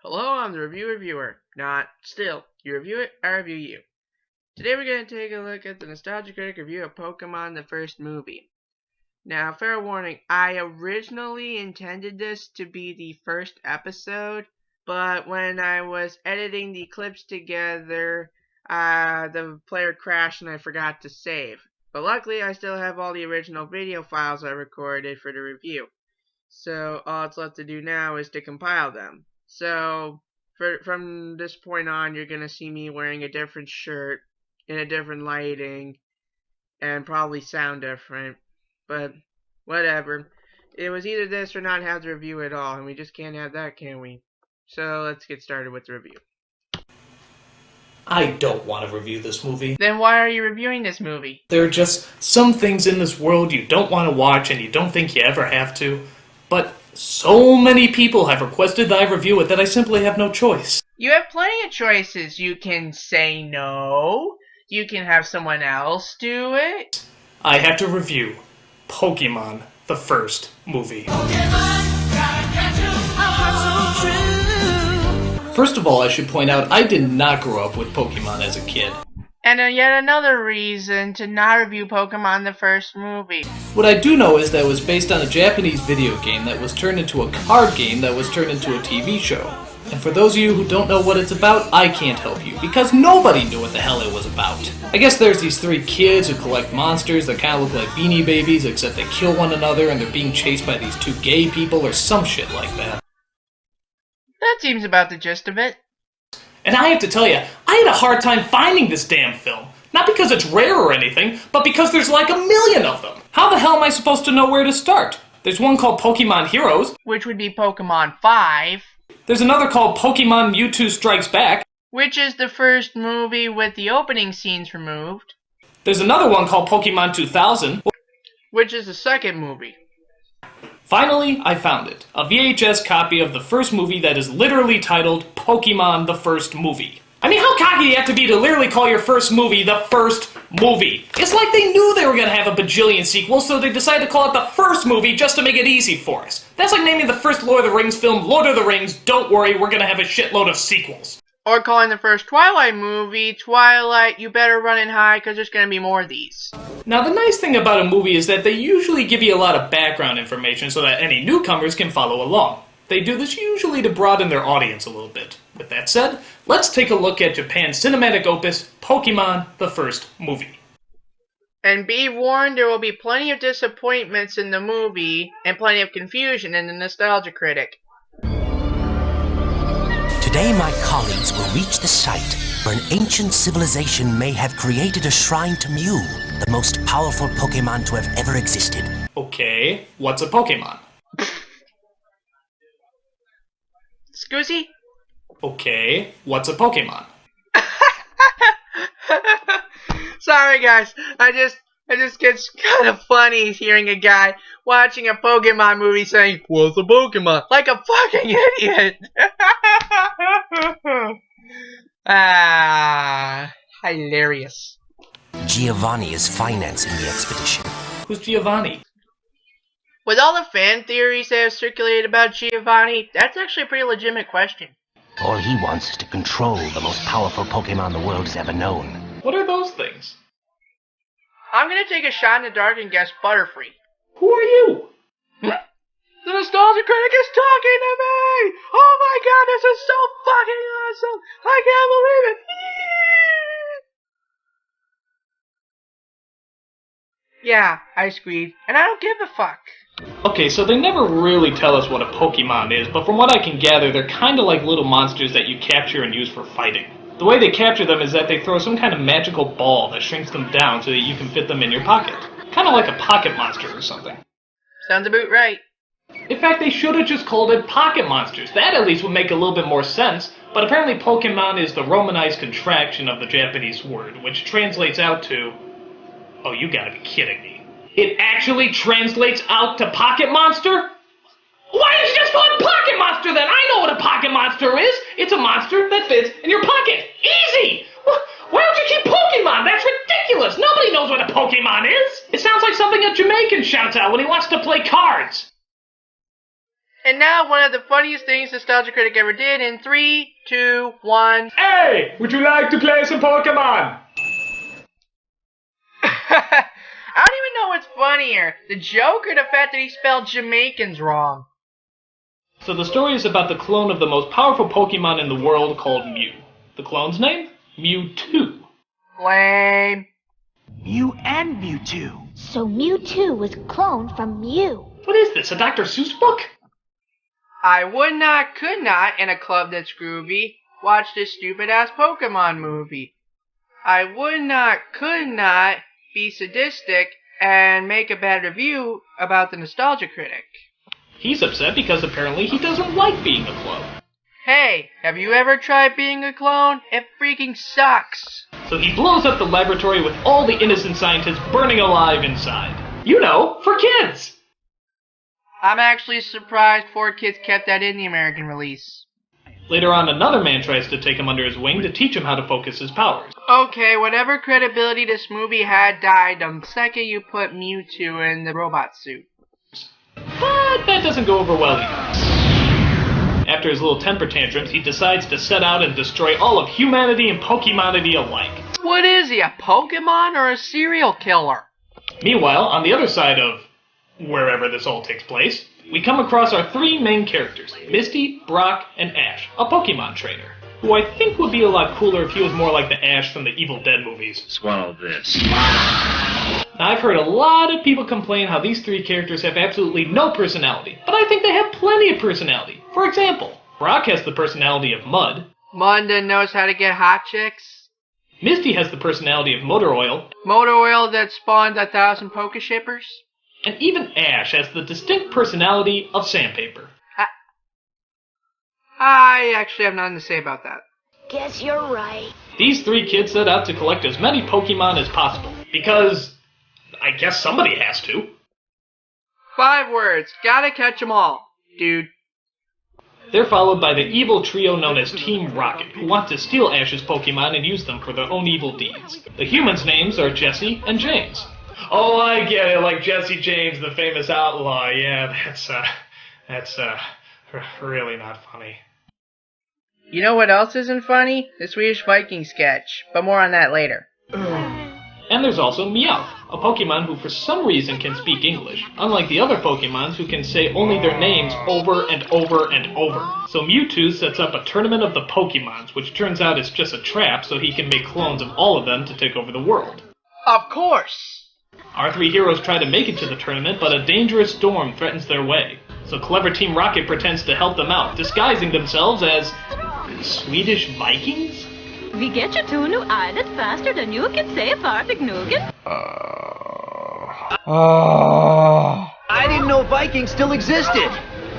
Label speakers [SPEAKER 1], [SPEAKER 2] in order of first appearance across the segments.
[SPEAKER 1] Hello, I'm the reviewer. Not still. You review it, I review you. Today we're going to take a look at the Nostalgia Critic review of Pokemon the first movie. Now, fair warning, I originally intended this to be the first episode, but when I was editing the clips together, the player crashed and I forgot to save. But luckily, I still have all the original video files I recorded for the review. So all it's left to do now is to compile them. So from this point on, you're going to see me wearing a different shirt, in a different lighting, and probably sound different. But whatever. It was either this or not have the review at all, and we just can't have that, can we? So let's get started with the review.
[SPEAKER 2] I don't want to review this movie.
[SPEAKER 1] Then why are you reviewing this movie?
[SPEAKER 2] There are just some things in this world you don't want to watch and you don't think you ever have to. But so many people have requested that I review it that I simply have no choice.
[SPEAKER 1] You have plenty of choices. You can say no. You can have someone else do it.
[SPEAKER 2] I have to review Pokemon, the first movie. First of all, I should point out, I did not grow up with Pokemon as a kid.
[SPEAKER 1] And yet another reason to not review Pokemon the first movie.
[SPEAKER 2] What I do know is that it was based on a Japanese video game that was turned into a card game that was turned into a TV show. And for those of you who don't know what it's about, I can't help you, because nobody knew what the hell it was about. I guess there's these three kids who collect monsters that kind of look like Beanie Babies, except they kill one another and they're being chased by these two gay people or some shit like that.
[SPEAKER 1] That seems about the gist of it.
[SPEAKER 2] And I have to tell you, I had a hard time finding this damn film. Not because it's rare or anything, but because there's like a million of them. How the hell am I supposed to know where to start? There's one called Pokemon Heroes,
[SPEAKER 1] which would be Pokemon 5.
[SPEAKER 2] There's another called Pokemon Mewtwo Strikes Back,
[SPEAKER 1] which is the first movie with the opening scenes removed.
[SPEAKER 2] There's another one called Pokemon 2000,
[SPEAKER 1] which is the second movie.
[SPEAKER 2] Finally, I found it. A VHS copy of the first movie that is literally titled Pokemon the First Movie. I mean, how cocky do you have to be to literally call your first movie the first movie? It's like they knew they were going to have a bajillion sequels, so they decided to call it the first movie just to make it easy for us. That's like naming the first Lord of the Rings film Lord of the Rings, don't worry, we're going to have a shitload of sequels.
[SPEAKER 1] Or calling the first Twilight movie, Twilight, you better run and hide because there's going to be more of these.
[SPEAKER 2] Now, the nice thing about a movie is that they usually give you a lot of background information so that any newcomers can follow along. They do this usually to broaden their audience a little bit. With that said, let's take a look at Japan's cinematic opus, Pokemon the First Movie.
[SPEAKER 1] And be warned, there will be plenty of disappointments in the movie and plenty of confusion in the Nostalgia Critic.
[SPEAKER 3] Today my colleagues will reach the site where an ancient civilization may have created a shrine to Mew, the most powerful Pokemon to have ever existed.
[SPEAKER 2] Okay, what's a Pokemon?
[SPEAKER 1] Scoozy?
[SPEAKER 2] Okay, what's a Pokemon?
[SPEAKER 1] Sorry guys, I just gets kind of funny hearing a guy watching a Pokemon movie saying, "What's a Pokemon?" like a fucking idiot. Hilarious.
[SPEAKER 3] Giovanni is financing the expedition.
[SPEAKER 2] Who's Giovanni?
[SPEAKER 1] With all the fan theories that have circulated about Giovanni, that's actually a pretty legitimate question.
[SPEAKER 3] All he wants is to control the most powerful Pokemon the world has ever known.
[SPEAKER 2] What are those things?
[SPEAKER 1] I'm gonna take a shot in the dark and guess Butterfree.
[SPEAKER 2] Who are you?
[SPEAKER 1] The Nostalgia Critic is talking to me! Oh my god, this is so fucking awesome! I can't believe it! Yeah, I squeed, and I don't give a fuck.
[SPEAKER 2] Okay, so they never really tell us what a Pokemon is, but from what I can gather, they're kind of like little monsters that you capture and use for fighting. The way they capture them is that they throw some kind of magical ball that shrinks them down so that you can fit them in your pocket. Kind of like a pocket monster or something.
[SPEAKER 1] Sounds about right.
[SPEAKER 2] In fact, they should have just called it Pocket Monsters. That at least would make a little bit more sense, but apparently Pokemon is the Romanized contraction of the Japanese word, which translates out to... Oh, you gotta be kidding me. It actually translates out to Pocket Monster? Why didn't you just call it Pocket Monster then? I know what a Pocket Monster is. It's a monster that fits in your pocket. Easy! Why don't you keep Pokemon? That's ridiculous. Nobody knows what a Pokemon is. It sounds like something a Jamaican shouts out when he wants to play cards.
[SPEAKER 1] And now one of the funniest things Nostalgia Critic ever did in 3, 2, 1.
[SPEAKER 2] Hey, would you like to play some Pokemon?
[SPEAKER 1] I don't even know what's funnier, the joke or the fact that he spelled Jamaicans wrong.
[SPEAKER 2] So the story is about the clone of the most powerful Pokemon in the world called Mew. The clone's name? Mewtwo.
[SPEAKER 1] Lame.
[SPEAKER 3] Mew and Mewtwo.
[SPEAKER 4] So Mewtwo was cloned from Mew.
[SPEAKER 2] What is this, a Dr. Seuss book?
[SPEAKER 1] I would not, could not, in a club that's groovy, watch this stupid-ass Pokemon movie. I would not, could not be sadistic and make a bad review about the Nostalgia Critic.
[SPEAKER 2] He's upset because apparently he doesn't like being a clone.
[SPEAKER 1] Hey, have you ever tried being a clone? It freaking sucks.
[SPEAKER 2] So he blows up the laboratory with all the innocent scientists burning alive inside. You know, for kids!
[SPEAKER 1] I'm actually surprised 4Kids kept that in the American release.
[SPEAKER 2] Later on, another man tries to take him under his wing to teach him how to focus his powers.
[SPEAKER 1] Okay, whatever credibility this movie had died the second you put Mewtwo in the robot suit.
[SPEAKER 2] But that doesn't go over well either. After his little temper tantrums, he decides to set out and destroy all of humanity and Pokemonity alike.
[SPEAKER 1] What is he, a Pokemon or a serial killer?
[SPEAKER 2] Meanwhile, on the other side of wherever this all takes place, we come across our three main characters, Misty, Brock, and Ash, a Pokemon trainer, who I think would be a lot cooler if he was more like the Ash from the Evil Dead movies.
[SPEAKER 5] Swallow this.
[SPEAKER 2] Now, I've heard a lot of people complain how these three characters have absolutely no personality, but I think they have plenty of personality. For example, Brock has the personality of Mud.
[SPEAKER 1] Munda knows how to get hot chicks.
[SPEAKER 2] Misty has the personality of Motor Oil.
[SPEAKER 1] Motor oil that spawned 1,000 Pokeshippers.
[SPEAKER 2] And even Ash has the distinct personality of Sandpaper.
[SPEAKER 1] I actually have nothing to say about that.
[SPEAKER 4] Guess you're right.
[SPEAKER 2] These three kids set out to collect as many Pokemon as possible, because I guess somebody has to.
[SPEAKER 1] 5 words. Gotta catch 'em all, dude.
[SPEAKER 2] They're followed by the evil trio known as Team Rocket, who want to steal Ash's Pokemon and use them for their own evil deeds. The humans' names are Jesse and James. Oh, I get it, like Jesse James, the famous outlaw. Yeah, that's really not funny.
[SPEAKER 1] You know what else isn't funny? The Swedish Viking sketch, but more on that later.
[SPEAKER 2] And there's also Meowth, a Pokemon who for some reason can speak English, unlike the other Pokemons who can say only their names over and over and over. So Mewtwo sets up a tournament of the Pokemons, which turns out is just a trap so he can make clones of all of them to take over the world.
[SPEAKER 1] Of course!
[SPEAKER 2] Our three heroes try to make it to the tournament, but a dangerous storm threatens their way. So clever Team Rocket pretends to help them out, disguising themselves as Swedish Vikings?
[SPEAKER 6] Vi get you two new islet faster than you can say a fartig nougat.
[SPEAKER 5] I didn't know Vikings still existed.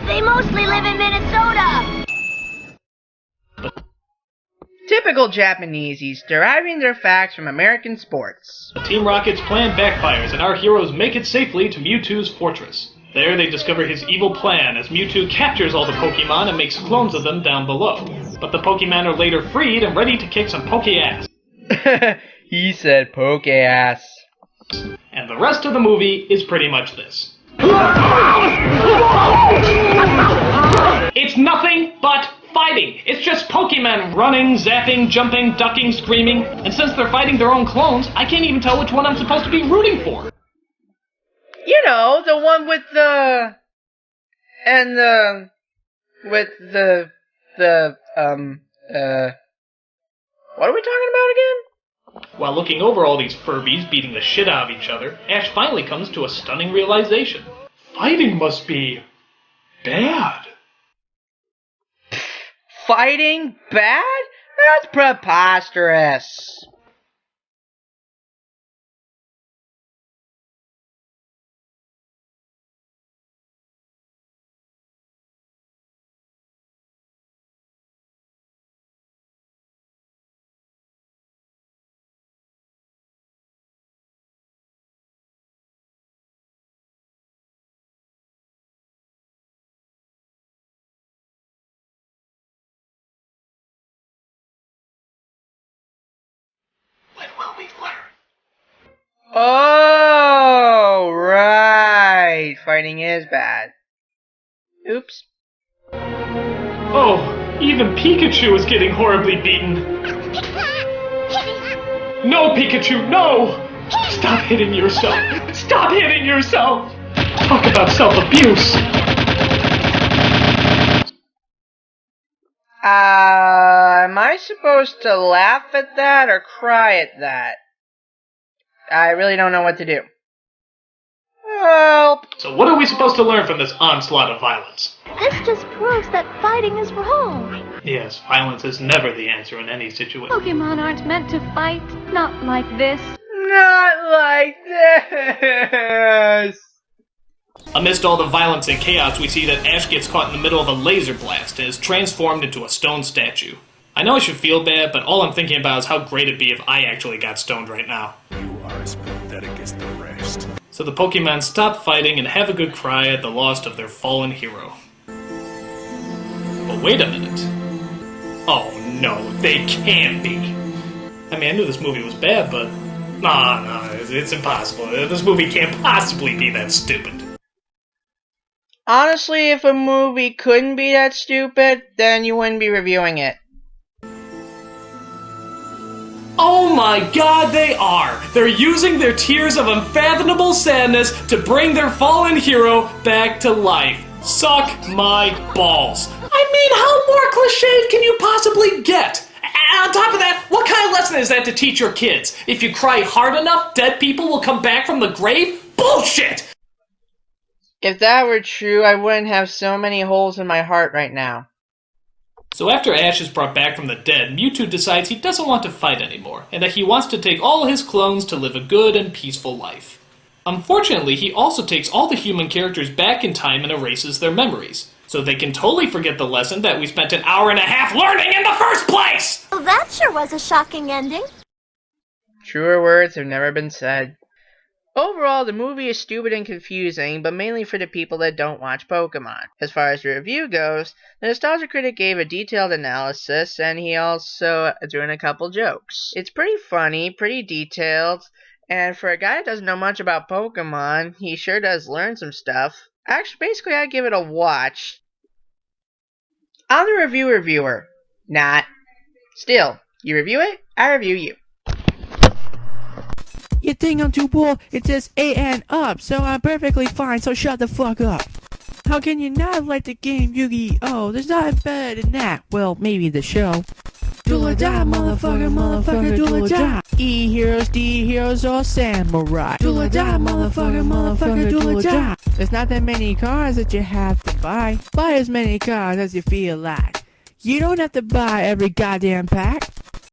[SPEAKER 4] They mostly live in Minnesota.
[SPEAKER 1] Typical Japaneses, deriving their facts from American sports.
[SPEAKER 2] Team Rocket's plan backfires, and our heroes make it safely to Mewtwo's fortress. There they discover his evil plan as Mewtwo captures all the Pokemon and makes clones of them down below. But the Pokemon are later freed and ready to kick some Poke-ass.
[SPEAKER 1] He said Poke-ass.
[SPEAKER 2] And the rest of the movie is pretty much this. It's nothing but fighting. It's just Pokemon running, zapping, jumping, ducking, screaming. And since they're fighting their own clones, I can't even tell which one I'm supposed to be rooting for.
[SPEAKER 1] You know, the one with the... And the... With the... What are we talking about again?
[SPEAKER 2] While looking over all these Furbies beating the shit out of each other, Ash finally comes to a stunning realization. Fighting must be... bad.
[SPEAKER 1] Fighting bad? That's preposterous.
[SPEAKER 2] When will we learn?
[SPEAKER 1] Oh, right. Fighting is bad. Oops.
[SPEAKER 2] Oh, even Pikachu is getting horribly beaten. No, Pikachu, no! Stop hitting yourself! Stop hitting yourself! Talk about self-abuse!
[SPEAKER 1] Am I supposed to laugh at that or cry at that? I really don't know what to do. Help!
[SPEAKER 2] So what are we supposed to learn from this onslaught of violence?
[SPEAKER 4] This just proves that fighting is wrong.
[SPEAKER 2] Yes, violence is never the answer in any situation.
[SPEAKER 6] Pokemon aren't meant to fight. Not like this.
[SPEAKER 1] Not like this!
[SPEAKER 2] Amidst all the violence and chaos, we see that Ash gets caught in the middle of a laser blast and is transformed into a stone statue. I know I should feel bad, but all I'm thinking about is how great it'd be if I actually got stoned right now.
[SPEAKER 7] You are as pathetic as the rest.
[SPEAKER 2] So the Pokemon stop fighting and have a good cry at the loss of their fallen hero. But wait a minute. Oh no, they can't be. I mean, I knew this movie was bad, but... No, it's impossible. This movie can't possibly be that stupid.
[SPEAKER 1] Honestly, if a movie couldn't be that stupid, then you wouldn't be reviewing it.
[SPEAKER 2] Oh my god, they are! They're using their tears of unfathomable sadness to bring their fallen hero back to life. Suck my balls. I mean, how more cliched can you possibly get? And on top of that, what kind of lesson is that to teach your kids? If you cry hard enough, dead people will come back from the grave? Bullshit!
[SPEAKER 1] If that were true, I wouldn't have so many holes in my heart right now.
[SPEAKER 2] So after Ash is brought back from the dead, Mewtwo decides he doesn't want to fight anymore, and that he wants to take all his clones to live a good and peaceful life. Unfortunately, he also takes all the human characters back in time and erases their memories, so they can totally forget the lesson that we spent an hour and a half learning in the first place!
[SPEAKER 4] Well, that sure was a shocking ending.
[SPEAKER 1] Truer words have never been said. Overall, the movie is stupid and confusing, but mainly for the people that don't watch Pokemon. As far as the review goes, the Nostalgia Critic gave a detailed analysis, and he also threw in a couple jokes. It's pretty funny, pretty detailed, and for a guy that doesn't know much about Pokemon, he sure does learn some stuff. Actually, basically, I'd give it a watch. I'm the reviewer. Not. Still, you review it, I review you.
[SPEAKER 8] You think I'm too poor? It says A and up, so I'm perfectly fine, so shut the fuck up. How can you not like the game Yu-Gi-Oh? There's nothing better than that. Well, maybe the show. Duel or die, motherfucker, duel or die. E heroes, D heroes, or samurai. Duel or die, motherfucker, duel or die. There's not that many cards that you have to buy. Buy as many cards as you feel like. You don't have to buy every goddamn pack.